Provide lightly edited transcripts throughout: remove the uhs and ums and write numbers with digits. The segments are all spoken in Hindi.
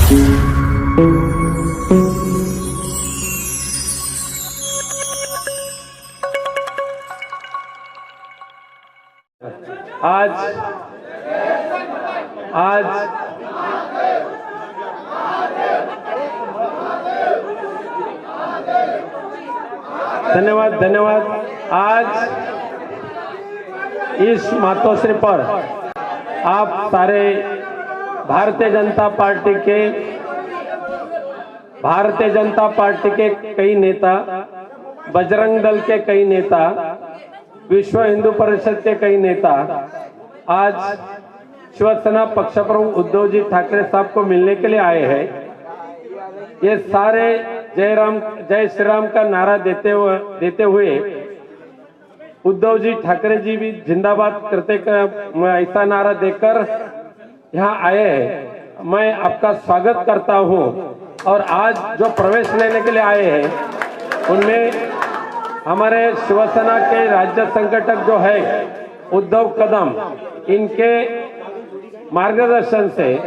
आज धन्यवाद। आज इस मातोश्री पर आप सारे भारतीय जनता पार्टी के कई नेता, बजरंग दल के कई नेता, विश्व हिंदू परिषद के कई नेता आज शिवसेना पक्ष प्रमुख उद्धव जी ठाकरे साहब को मिलने के लिए आए हैं। ये सारे जय श्री राम का नारा देते हुए उद्धव जी ठाकरे जी भी जिंदाबाद करते ऐसा नारा देकर यहाँ आए हैं। मैं आपका स्वागत करता हूँ और आज जो प्रवेश लेने के लिए आए हैं उनमें हमारे शिवसेना के राज्य संगठक जो है उद्धव कदम, इनके मार्गदर्शन से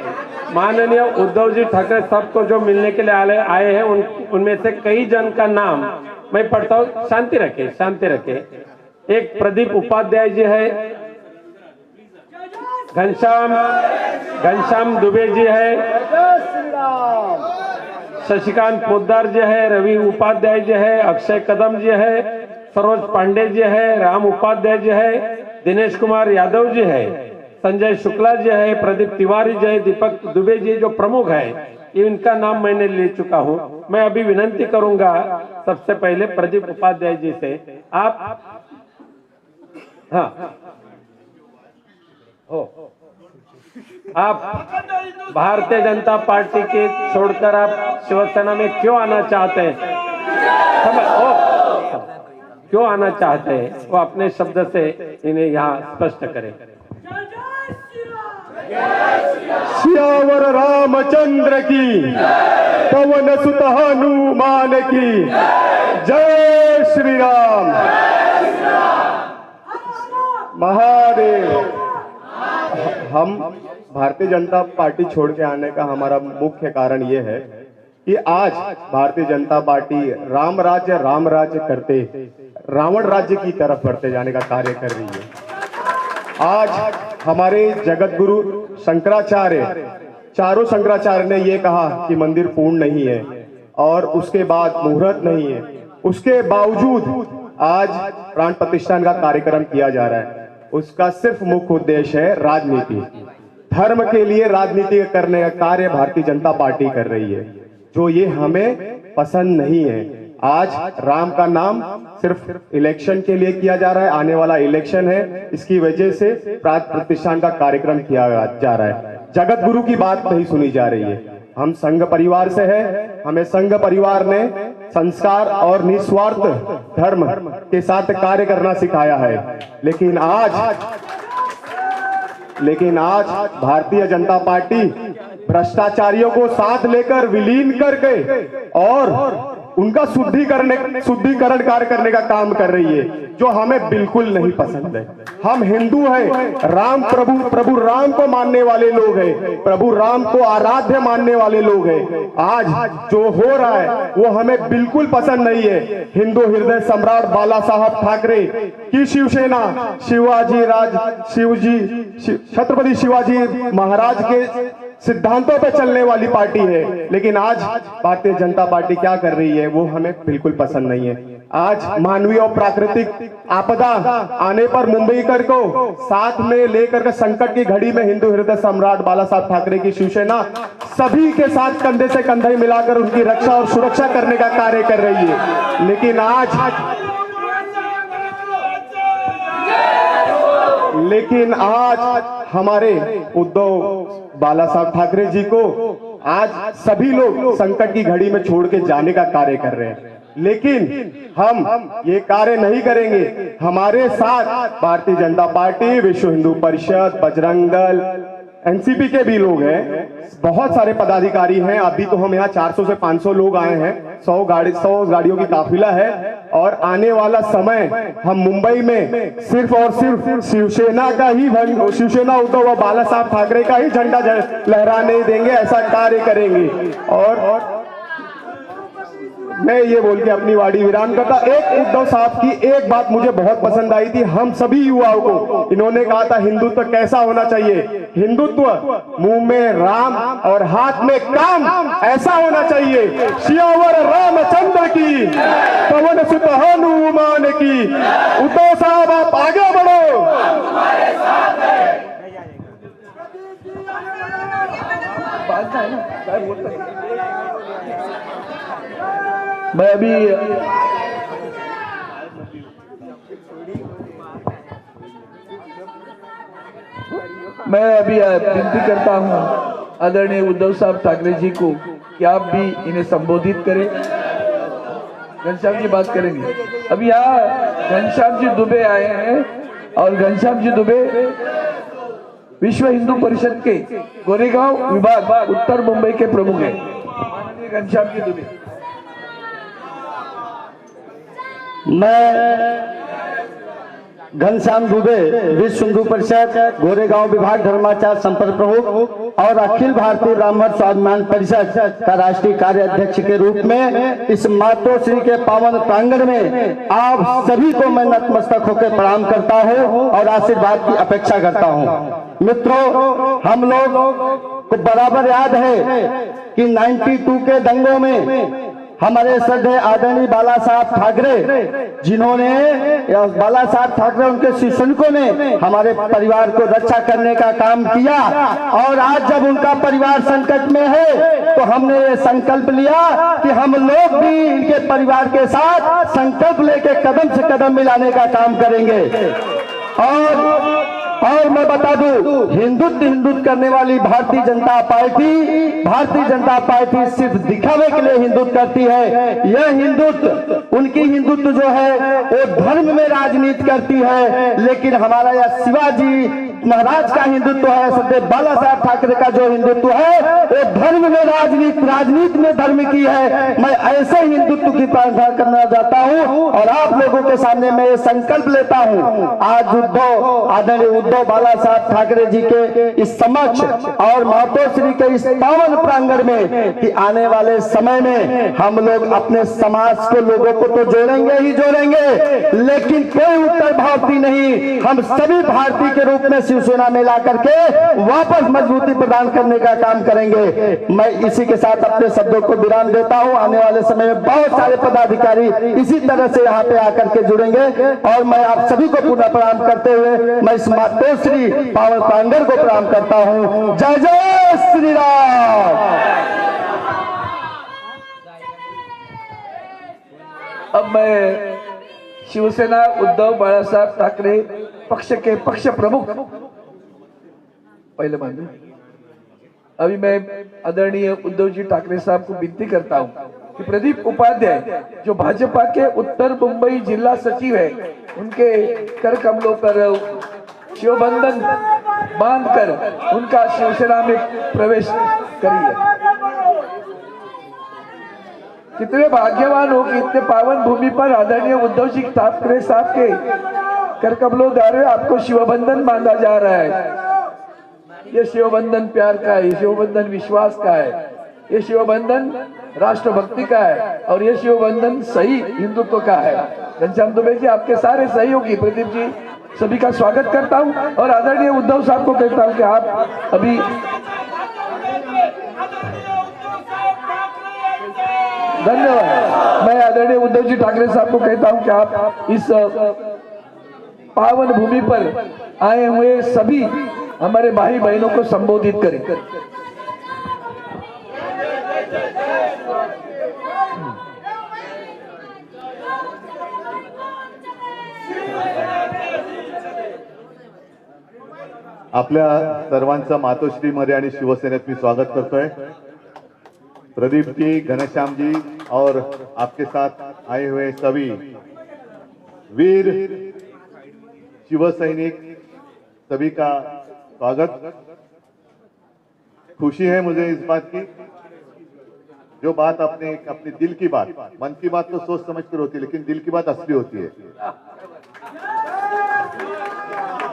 माननीय उद्धव जी ठाकरे साहब को जो मिलने के लिए आए हैं उनमें से कई जन का नाम मैं पढ़ता हूँ। शांति रखे। एक प्रदीप उपाध्याय जी है, घनश्याम दुबे जी है, शशिकांत पोद्दार जी है, रवि उपाध्याय जी है, अक्षय कदम जी है, सरोज पांडे जी है, राम उपाध्याय जी है, दिनेश कुमार यादव जी है, संजय शुक्ला जी है, प्रदीप तिवारी जी है, दीपक दुबे जी जो प्रमुख है, इनका नाम मैंने ले चुका हूं। मैं अभी विनंती करूंगा सबसे पहले प्रदीप उपाध्याय जी से, आप भारतीय जनता पार्टी के छोड़कर आप शिवसेना में क्यों आना चाहते हैं? क्यों आना चाहते हैं वो अपने शब्द से इन्हें यहाँ स्पष्ट करें। सियावर रामचंद्र की, पवन सुत हनुमान की, जय श्री राम महादेव। हम भारतीय जनता पार्टी छोड़ के आने का हमारा मुख्य कारण ये है कि आज भारतीय जनता पार्टी राम राज्य करते रावण राज्य की तरफ बढ़ते जाने का कार्य कर रही है। आज हमारे जगत गुरु शंकराचार्य, चारों शंकराचार्य ने ये कहा कि मंदिर पूर्ण नहीं है और उसके बाद मुहूर्त नहीं है, उसके बावजूद आज प्राण प्रतिष्ठान का कार्यक्रम किया जा रहा है। उसका सिर्फ मुख्य उद्देश्य है राजनीति, धर्म के लिए राजनीति करने का कार्य भारतीय जनता पार्टी कर रही है, जो ये हमें पसंद नहीं है। आज राम का नाम सिर्फ इलेक्शन के लिए किया जा रहा है, आने वाला इलेक्शन है, इसकी वजह से प्राण प्रतिष्ठान का कार्यक्रम किया जा रहा है। जगत गुरु की बात नहीं सुनी जा रही है। हम संघ परिवार से हैं, हमें संघ परिवार ने संस्कार और निस्वार्थ धर्म के साथ कार्य करना सिखाया है। लेकिन आज भारतीय जनता पार्टी भ्रष्टाचारियों को साथ लेकर विलीन करके और उनका शुद्धिकरण कार्य करने का काम कर रही है, जो हमें बिल्कुल नहीं पसंद है। हम हिंदू हैं, राम प्रभु राम को मानने वाले लोग हैं, प्रभु राम को आराध्य मानने वाले लोग हैं। आज जो हो रहा है वो हमें बिल्कुल पसंद नहीं है। हिंदू हृदय सम्राट बाला साहब ठाकरे की शिवसेना छत्रपति शिवाजी महाराज के सिद्धांतों पे चलने वाली पार्टी है, लेकिन आज भारतीय जनता पार्टी क्या कर रही है वो हमें बिल्कुल पसंद नहीं है। आज मानवीय और प्राकृतिक आपदा आने पर मुंबईकर को साथ में लेकर के संकट की घड़ी में हिंदू हृदय सम्राट बाला साहब ठाकरे की शिवसेना सभी के साथ कंधे से कंधे मिलाकर उनकी रक्षा और सुरक्षा करने का कार्य कर रही है। लेकिन आज हमारे उद्धव बाला साहब ठाकरे जी को आज सभी लोग संकट की घड़ी में छोड़ के जाने का कार्य कर रहे हैं, लेकिन हम ये कार्य नहीं करेंगे। हमारे साथ भारतीय जनता पार्टी, विश्व हिंदू परिषद, बजरंग दल, एनसीपी के भी लोग हैं, बहुत सारे पदाधिकारी हैं। अभी तो हम यहाँ 400 से 500 लोग आए हैं, 100 गाड़ियों की काफिला है और आने वाला समय हम मुंबई में सिर्फ और सिर्फ शिवसेना उद्धव व बाला साहब ठाकरे का ही झंडा लहराने देंगे, ऐसा कार्य करेंगे। और मैं ये बोल के अपनी वाणी विराम करता। एक उद्धव साहब की एक बात मुझे बहुत पसंद आई थी, हम सभी युवाओं को। इन्होंने कहा था हिंदुत्व कैसा होना चाहिए, हिंदुत्व मुंह में राम और हाथ में काम ऐसा होना चाहिए। सियावर रामचंद्र की, पवन सुत हनुमान की। उद्धव साहब आप आगे बढ़ो। मैं अभी विनती करता हूं आदरणीय उद्धव साहब ठाकरे जी को कि आप भी इन्हें संबोधित करें। घनश्याम जी बात करेंगे। अभी यहाँ घनश्याम जी दुबे आए हैं और घनश्याम जी दुबे विश्व हिंदू परिषद के गोरेगांव विभाग उत्तर मुंबई के प्रमुख हैं। माननीय घनश्याम जी दुबे। मैं घनश्याम दुबे विश्व हिंदू परिषद गोरेगांव विभाग धर्माचार संपर्क प्रमुख और अखिल भारतीय ब्राह्मण स्वाभिमान परिषद का राष्ट्रीय कार्य अध्यक्ष के रूप में इस मातोश्री के पावन प्रांगण में आप सभी को मैं नतमस्तक होकर प्रणाम करता हूं और आशीर्वाद की अपेक्षा करता हूं। मित्रों, हम लोग को बराबर याद है कि 92 के दंगों में हमारे श्रद्धेय आदरणीय बाला साहब ठाकरे, जिन्होंने बाला साहब ठाकरे उनके शिष्यनों ने हमारे परिवार को रक्षा करने का काम किया और आज जब उनका परिवार संकट में है तो हमने ये संकल्प लिया कि हम लोग भी इनके परिवार के साथ संकल्प लेके कदम से कदम मिलाने का काम करेंगे। और मैं बता दूं, हिंदुत्व करने वाली भारतीय जनता पार्टी सिर्फ दिखावे के लिए हिंदुत्व करती है। यह हिंदुत्व, उनकी हिंदुत्व जो है वो धर्म में राजनीति करती है, लेकिन हमारा यह शिवाजी महाराज का हिंदुत्व है, सदैव बाला साहब ठाकरे का जो हिंदुत्व है वो धर्म में राजनीति में धर्म की है। मैं ऐसे हिंदुत्व की प्रार्थना करना चाहता हूं और आप लोगों के सामने मैं ये संकल्प लेता हूं आज आदरणीय उद्धव बाला साहब ठाकरे जी के इस समक्ष और मातोश्री के इस पावन प्रांगण में कि आने वाले समय में हम लोग अपने समाज के लोगों को तो जोड़ेंगे ही जोड़ेंगे, लेकिन कोई उत्तर भारतीय नहीं, हम सभी भारतीय के रूप में शिवसेना में ला करके वापस मजबूती प्रदान करने का काम करेंगे। मैं इसी के साथ अपने शब्दों को विराम देता हूं। आने वाले समय में बहुत सारे पदाधिकारी इसी तरह से यहाँ पे आकर के जुड़ेंगे और मैं आप सभी को पुनः प्रणाम करते हुए मैं इस मातोश्री पावन प्रांगण को प्रणाम करता हूं। जय जय श्री राम। अब मैं शिवसेना उद्धव बाला साहब ठाकरे पक्ष के पक्ष प्रमुख पहले मान अभी मैं आदरणीय उद्धव जी ठाकरे साहब को विनती करता हूं कि प्रदीप उपाध्याय जो भाजपा के उत्तर मुंबई जिला सचिव है, उनके कर कमलों पर शिवबंधन बांधकर उनका शिवसेना में प्रवेश करिए। कितने भाग्यवान हो कि इतने पावन भूमि पर आदरणीय उद्धव जी ठाकरे साहब के कर कमलों द्वारा आपको शिवबंधन बांधा जा रहा है। ये शिवबंधन प्यार का है, ये शिवबंधन विश्वास का है, ये शिवबंधन राष्ट्रभक्ति का है और ये शिवबंधन सही हिंदुत्व का है। घनश्याम दुबे जी, आपके सारे सहयोगी प्रदीप जी सभी का स्वागत करता हूं और आदरणीय उद्धव साहब को कहता हूं कि आप अभी धन्यवाद। मैं आदरणीय उद्धव जी ठाकरे साहब को कहता हूं कि आप इस पावन भूमि पर आए हुए सभी हमारे भाई बहनों को संबोधित करें। आपल्या सर्वांचं मातोश्रीमध्ये आणि शिवसेनेत मी स्वागत करतोय। प्रदीप जी, घनश्याम जी और आपके साथ आए हुए सभी वीर शिव सैनिक सभी का स्वागत। खुशी है मुझे इस बात की जो बात आपने अपनी दिल की बात, मन की बात तो सोच समझ कर होती है, लेकिन दिल की बात असली होती है।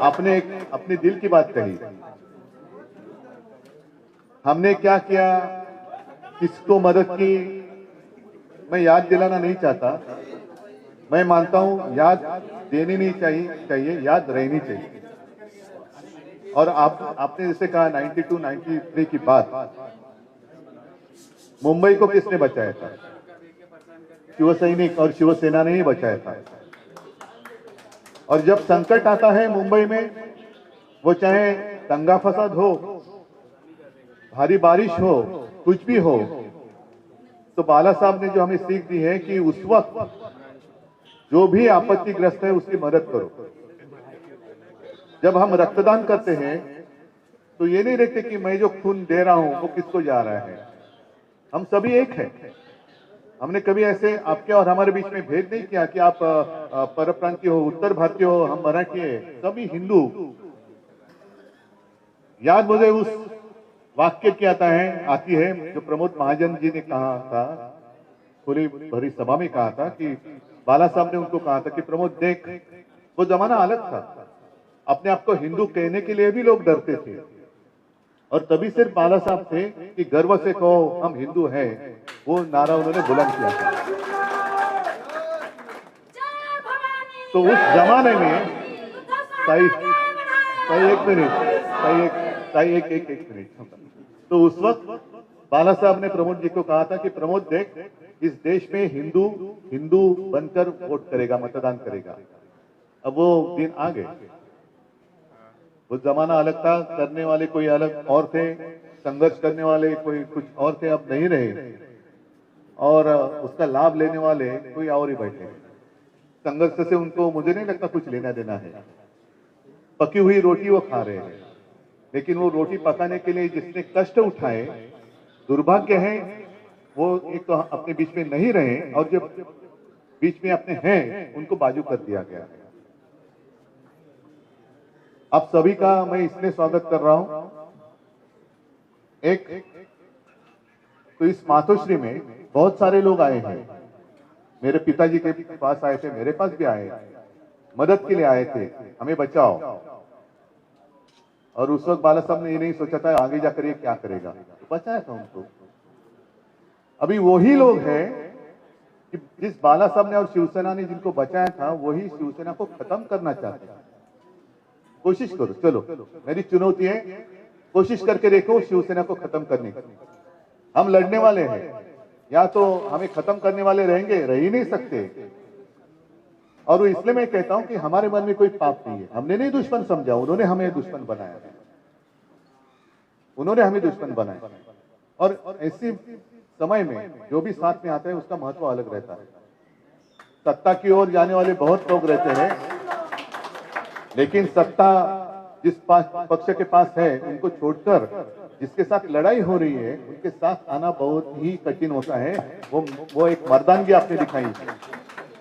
आपने अपनी दिल की बात कही। हमने क्या किया, किसको मदद की, मैं याद दिलाना नहीं चाहता। मैं मानता हूं याद देनी नहीं चाहिए, याद रहनी चाहिए। और आपने जैसे कहा 92, 93 की बात, मुंबई को किसने बचाया था? शिवसैनिक और शिवसेना ने ही बचाया था। और जब संकट आता है मुंबई में, वो चाहे दंगा फसाद हो, भारी बारिश हो, कुछ भी हो, तो बाला साहब ने जो हमें सीख दी है कि उस वक्त जो भी आपत्तिग्रस्त है उसकी मदद करो। जब हम रक्तदान करते हैं तो ये नहीं देखते कि मैं जो खून दे रहा हूं वो किसको जा रहा है। हम सभी एक हैं। हमने कभी ऐसे आपके और हमारे बीच में भेद नहीं किया कि आप परप्रांतीय हो, उत्तर भारतीय हो, हम मराठी है, सभी हिंदू। याद मुझे उस वाक्य की आती है जो प्रमोद महाजन जी ने कहा था, खुली भरी सभा में कहा था कि बाला साहब ने उनको कहा था कि प्रमोद देख, वो जमाना अलग था, अपने आप को हिंदू कहने के लिए भी लोग डरते थे, और तभी सिर्फ बाला साहब थे कि गर्व से कहो हम हिंदू हैं, वो नारा उन्होंने बुलंद किया था। तो उस जमाने में एक मिनट, तो उस वक्त बाला साहब ने प्रमोद जी को कहा था कि प्रमोद देख, इस देश में हिंदू बनकर वोट करेगा, मतदान करेगा। अब वो दिन आ गए। वो जमाना अलग था, करने वाले कोई अलग और थे, संघर्ष करने वाले कोई कुछ और थे, अब नहीं रहे, और उसका लाभ लेने वाले कोई और ही बैठे। संघर्ष से उनको मुझे नहीं लगता कुछ लेना देना है। पकी हुई रोटी वो खा रहे हैं, लेकिन वो रोटी पकाने के लिए जिसने कष्ट उठाए, दुर्भाग्य है वो एक तो अपने बीच में नहीं रहे, और जो बीच में अपने हैं उनको बाजू कर दिया गया है। आप सभी का मैं इसलिए स्वागत कर रहा हूं, एक तो इस मातोश्री में बहुत सारे लोग आए हैं। मेरे पिताजी के पास आए थे, मेरे पास भी आए, मदद के लिए आए थे, हमें बचाओ। और उस वक्त बाला साहब ने ये नहीं सोचा था आगे जाकर ये क्या करेगा, तो बचाया था उनको। अभी वही लोग हैं कि जिस बाला साहब ने और शिवसेना ने जिनको बचाया था, वही शिवसेना को खत्म करना चाहते हैं। कोशिश करो, चलो मेरी चुनौती है, कोशिश करके देखो शिवसेना को खत्म करने की। हम लड़ने वाले हैं, या तो हमें खत्म करने वाले रहेंगे, रह ही नहीं सकते। और इसलिए मैं कहता हूं कि हमारे मन में कोई पाप नहीं है। हमने नहीं दुश्मन समझा, उन्होंने हमें दुश्मन बनाया, उन्होंने हमें दुश्मन बनाया। और ऐसे समय में जो भी साथ में आता है उसका महत्व अलग रहता है। सत्ता की ओर जाने वाले बहुत लोग रहते हैं, लेकिन सत्ता जिस पक्ष के पास है उनको छोड़कर जिसके साथ लड़ाई हो रही है उनके साथ आना बहुत ही कठिन होता है। वो एक मर्दानगी आपने दिखाई है।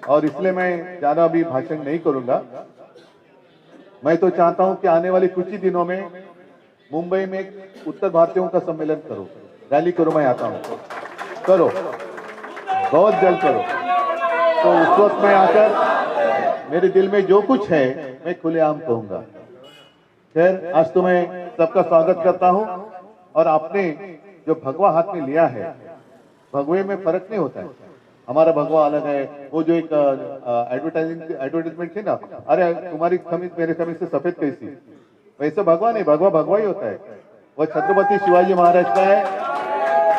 और इसलिए मैं ज्यादा अभी भाषण नहीं करूंगा। मैं तो चाहता हूं कि आने वाले कुछ ही दिनों में मुंबई में उत्तर भारतीयों का सम्मेलन करो, रैली करो, मैं आता हूं, करो, बहुत जल्द करो। तो उस वक्त में आकर मेरे दिल में जो कुछ है मैं खुलेआम कहूंगा। खैर, आज तो मैं सबका स्वागत करता हूं। और आपने जो भगवा हाथ में लिया है, भगवे में फर्क नहीं होता है, हमारा भगवा अलग है। वो जो एक एडवर्टाइजमेंट थी ना, अरे तुम्हारी कमीज मेरे कमीज से सफेद कैसी, वैसे भगवा नहीं, भगवा भगवा ही होता है। वो छत्रपति शिवाजी महाराज का है,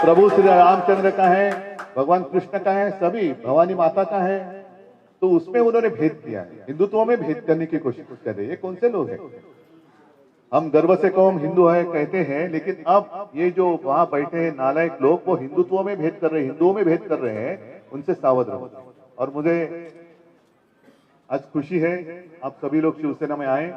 प्रभु श्री रामचंद्र का है, भगवान कृष्ण का है, सभी भवानी माता का है। तो उसमें उन्होंने भेद किया है, हिंदुत्व में भेद करने की कोशिश कर रहे हैं। ये कौन से लोग हैं? हम गर्व से कहो हम हिंदू है कहते हैं, लेकिन अब ये जो वहां बैठे हैं नालायक लोग, वो हिंदुत्व में भेद कर रहे हैं, हिंदुओं में भेद कर रहे हैं। उनसे सावध रहो। और मुझे आज खुशी है आप सभी लोग शिवसेना में आए।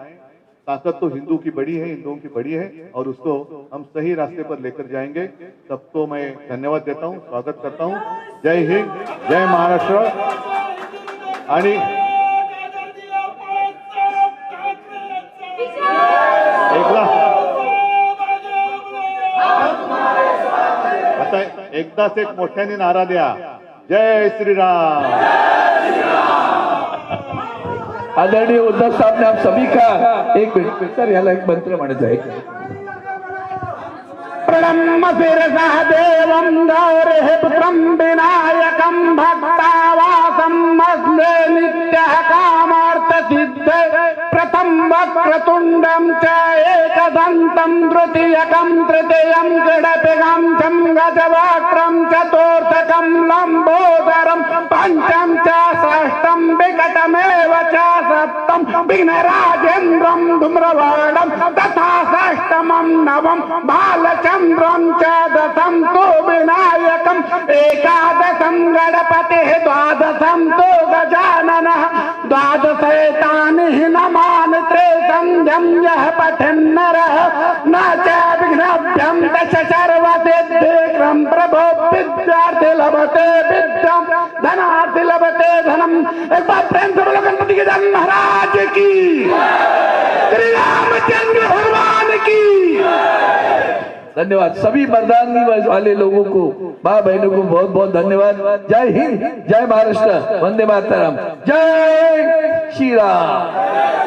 ताकत तो हिंदू की बड़ी है, हिंदुओं की बड़ी है, और उसको हम सही रास्ते पर लेकर जाएंगे। सबको मैं धन्यवाद देता हूं, स्वागत करता हूं। जय हिंद, जय महाराष्ट्र। आणि एकला एकदाच एक मोठ्याने नारा द्या, जय श्रीराम। आदरणीय उद्धव साहब ने आप सभी का एक मिनट सर याला एक मंत्र म्हणायचं आहे। प्रणम्य शिरसा देवं गौरे पुत्रं विनायकं भक्तावासं अस्मे नित्यः कामार्थ सिद्धे प्रथम वक्रतुण्डं च एकदन्तं द्वितीयकं तृतीयं गणपिगं चं गजवक्त्रं चतुर्थकं लम्बोदरं पंचम च षष्ठं विकटमेव च सप्तम विघ्नराजेन्द्रं धूम्रवर्णं तथा षष्ठमं नवम बालचन्द्रं च दशम तो विनायकं एकादशं गणपतिः द्वादशं तो गजाननः द्वादशैतानि नमानि त्रिसन्ध्यं यः पठन्नरः न च विघ्नभ्यं दश सर्वसिद्धिक्रं प्रभो विद्यार्थी लभते विद्यां धनार्थी लभते धनम। एक बार प्रेम से बोलो गणपति के जन्म महाराज की, श्री रामचंद्र भगवान की। धन्यवाद सभी मर्दानगी वाले लोगों को, माँ बहनों को बहुत बहुत धन्यवाद। जय हिंद, जय महाराष्ट्र, वंदे मातरम, जय श्री राम।